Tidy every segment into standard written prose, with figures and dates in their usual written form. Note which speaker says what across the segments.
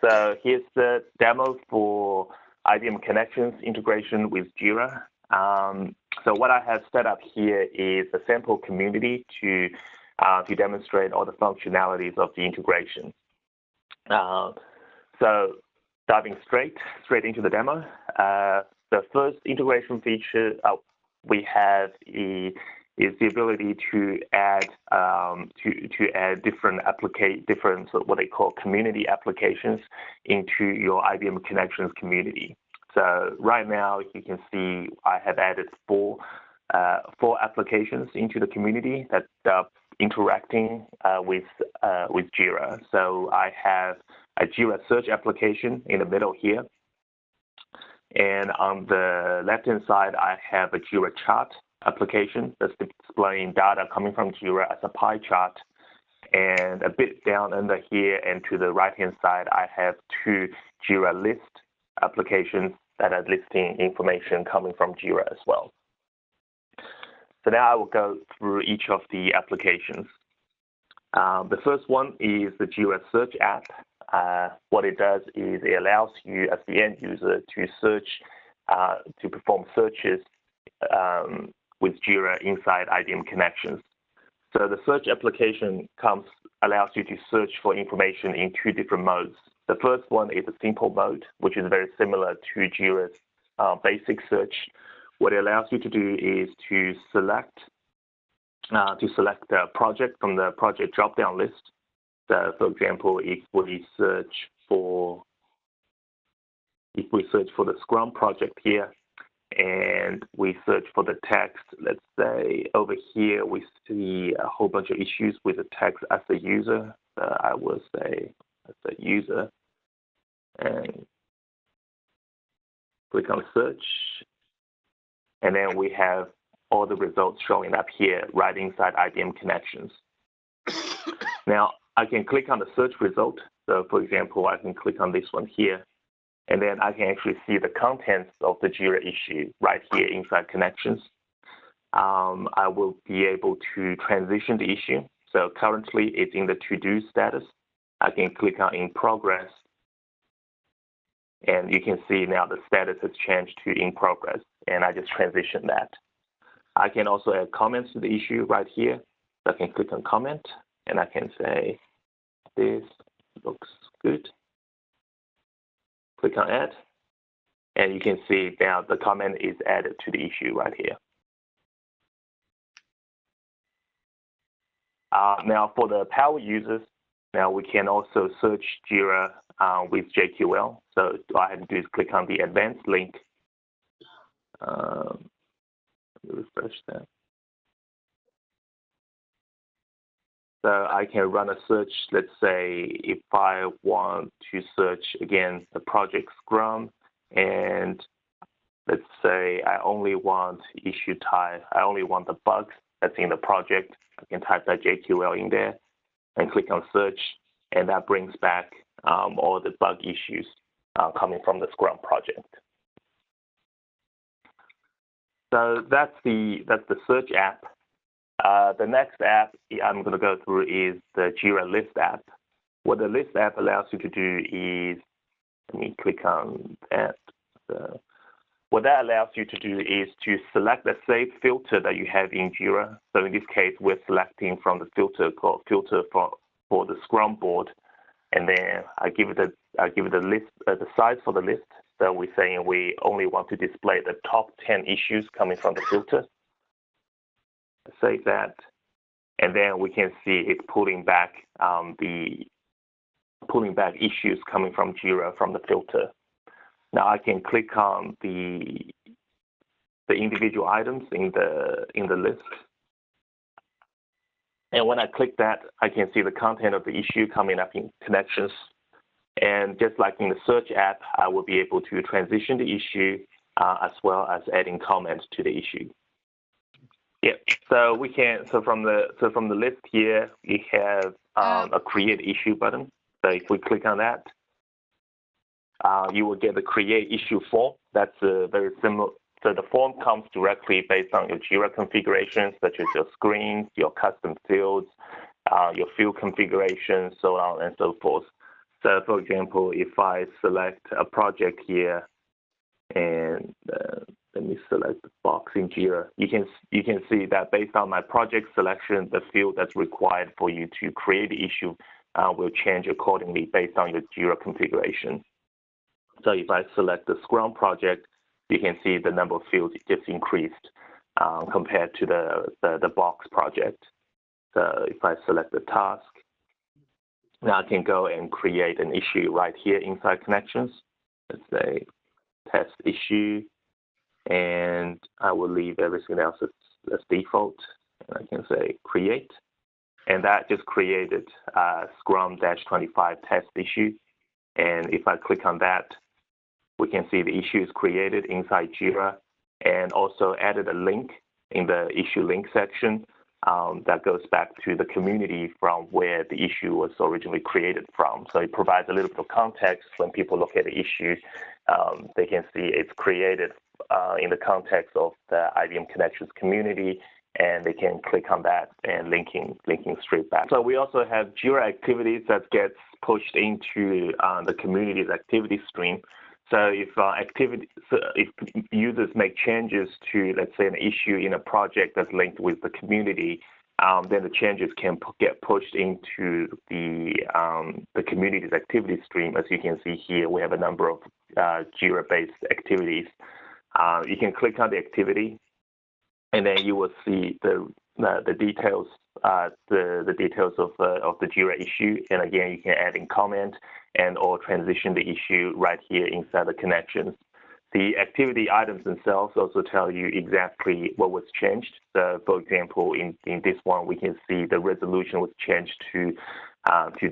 Speaker 1: So here's the demo for IBM Connections integration with JIRA. So what I have set up here is a sample community to demonstrate all the functionalities of the integration. So diving straight into the demo, the first integration feature we have is the ability to add different what they call community applications into your IBM Connections community. So right now you can see I have added four applications into the community that are interacting with JIRA. So I have a JIRA search application in the middle here, and on the left-hand side I have a JIRA Chart application that's displaying data coming from JIRA as a pie chart. And a bit down under here and to the right-hand side, I have two JIRA List applications that are listing information coming from JIRA as well. So now I will go through each of the applications. The first one is the JIRA Search app. What it does is it allows you as the end user to search, to perform searches with JIRA inside IBM Connections. So the search application allows you to search for information in two different modes. The first one is a simple mode, which is very similar to JIRA's basic search. What it allows you to do is to select the project from the project drop-down list. So, for example, if we search for the Scrum project here, and we search for the text, let's say over here we see a whole bunch of issues with the text as a user. So I will say as a user and click on search, and then we have all the results showing up here right inside IBM Connections. Now I can click on the search result. So for example, I can click on this one here, and then I can actually see the contents of the JIRA issue right here inside Connections. I will be able to transition the issue. So currently it's in the to-do status. I can click on in progress, and you can see now the status has changed to in progress, and I just transitioned that. I can also add comments to the issue right here. So I can click on comment, and I can say, this looks good. Click on add, and you can see now the comment is added to the issue right here. Now for the power users, now we can also search JIRA with JQL. So all I have to do is click on the advanced link. Let me refresh that. So I can run a search. Let's say if I want to search again the project Scrum, and let's say I only want issue type, I only want the bugs that's in the project, I can type that JQL in there and click on search, and that brings back all the bug issues coming from the Scrum project. So that's the search app. The next app I'm going to go through is the JIRA List app. What the List app allows you to do is, let me click on that. So what that allows you to do is to select a saved filter that you have in JIRA. So in this case, we're selecting from the filter called filter for the Scrum board, and then I give it the list, the size for the list. So we're saying we only want to display the top 10 issues coming from the filter. Save that, and then we can see it's pulling back issues coming from JIRA from the filter. Now I can click on the individual items in the list, and when I click that, I can see the content of the issue coming up in Connections. And just like in the search app, I will be able to transition the issue as well as adding comments to the issue. Yeah, so we can. So from the list here, we have a Create Issue button. So if we click on that, you will get the Create Issue form. That's very similar. So the form comes directly based on your JIRA configurations, such as your screens, your custom fields, your field configurations, so on and so forth. So, for example, if I select a project here, and let me select the box in JIRA, you can see that based on my project selection, the field that's required for you to create the issue will change accordingly based on your JIRA configuration. So if I select the Scrum project, you can see the number of fields just increased compared to the box project. So if I select the task, now I can go and create an issue right here inside Connections. Let's say test issue, and I will leave everything else as default. And I can say create, and that just created Scrum-25 test issue. And if I click on that, we can see the issue is created inside JIRA, and also added a link in the issue link section that goes back to the community from where the issue was originally created from. So it provides a little bit of context. When people look at the issue, they can see it's created in the context of the IBM Connections community, and they can click on that and linking straight back. So we also have JIRA activities that gets pushed into the community's activity stream. So if if users make changes to, let's say, an issue in a project that's linked with the community, then the changes can get pushed into the community's activity stream. As you can see here, we have a number of JIRA-based activities. You can click on the activity, and then you will see the details the details of the JIRA issue. And again, you can add in comment and or transition the issue right here inside the Connections. The activity items themselves also tell you exactly what was changed. So, for example, in this one, we can see the resolution was changed to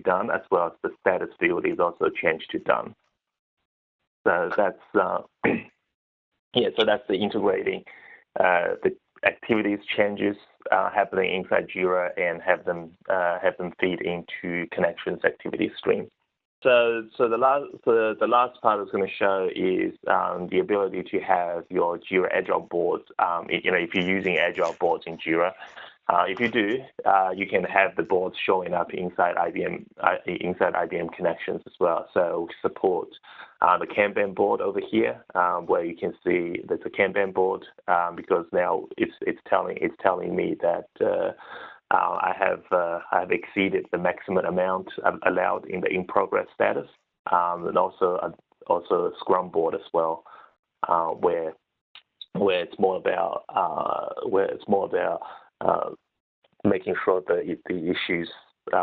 Speaker 1: done, as well as the status field is also changed to done. So that's so that's the integrating the activities changes happening inside JIRA and have them feed into Connections activity stream. So the last part I was going to show is the ability to have your JIRA Agile boards. If you're using Agile boards in JIRA, if you do, you can have the boards showing up inside IBM Connections as well. So we support the Kanban board over here, where you can see there's a Kanban board because now it's telling me that I have exceeded the maximum amount allowed in the in-progress status, and also a Scrum board as well, where it's more about making sure that the issues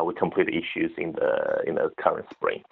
Speaker 1: we complete the issues in the current sprint.